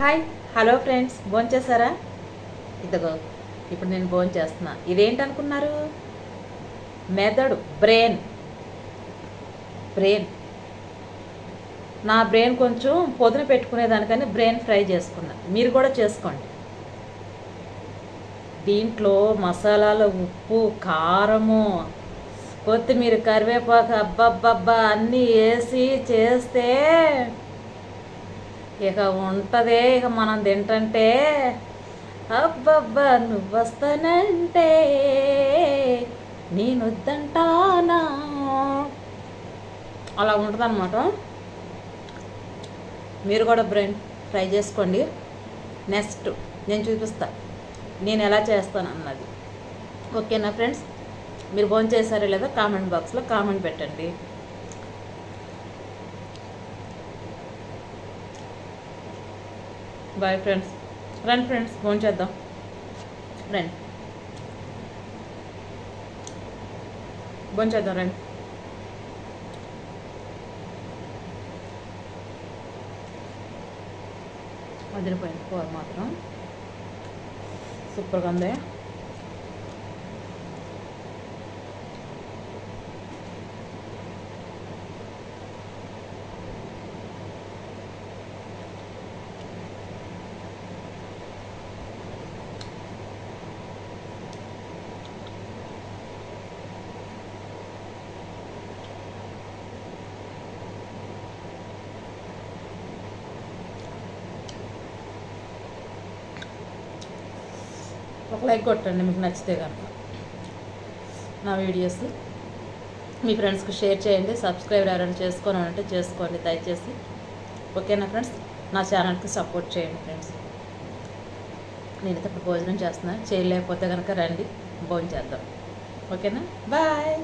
Hi hello friends, భోంచేసారా? ఇదిగో ఇప్పుడు నేను భోంచేస్తున్నా. ఇదేంటనుకున్నారు? మెదడు, బ్రెయిన్. నా బ్రెయిన్ కొంచెం పొదున పెట్టుకునేదానికని బ్రెయిన్ ఫ్రై చేసుకున్నా. మీరు కూడా చేసుకోండి. దీంట్లో మసాలాలు, ఉప్పు, కారము, కొత్తిమీర, కరివేపాకు అబ్బబ్బబ్బా అన్నీ వేసి చేస్తే ఇక ఉంటుంది. ఇక మనం తింటంటే అబ్బబ్బా నువ్వు వస్తానంటే నేను వద్దంటానా అలా ఉంటుంది అన్నమాట. మీరు కూడా బ్రెయిన్ ఫ్రై చేసుకోండి. నెక్స్ట్ నేను చూపిస్తా నేను ఎలా చేస్తాను అన్నది. ఓకేనా ఫ్రెండ్స్? మీరు భోంచేసారో లేదా కామెంట్ బాక్స్లో కామెంట్ పెట్టండి. Bye friends. రండి ఫ్రెండ్స్, భోంచేద్దాం. రండి భోంచేద్దాం, రండి. అదిరిపోయింది కూర మాత్రం సూపర్గా ఉంది. ఒక లైక్ కొట్టండి మీకు నచ్చితే కనుక నా వీడియోస్. మీ ఫ్రెండ్స్కి షేర్ చేయండి. సబ్స్క్రైబ్ ఎవరైనా చేసుకోవాలంటే చేసుకోండి దయచేసి. ఓకేనా ఫ్రెండ్స్? నా ఛానల్కి సపోర్ట్ చేయండి ఫ్రెండ్స్. నేనైతే ఇప్పుడు భోజనం చేస్తున్నాను. చేయలేకపోతే కనుక రండి భోజనం చేద్దాం. ఓకేనా? బాయ్.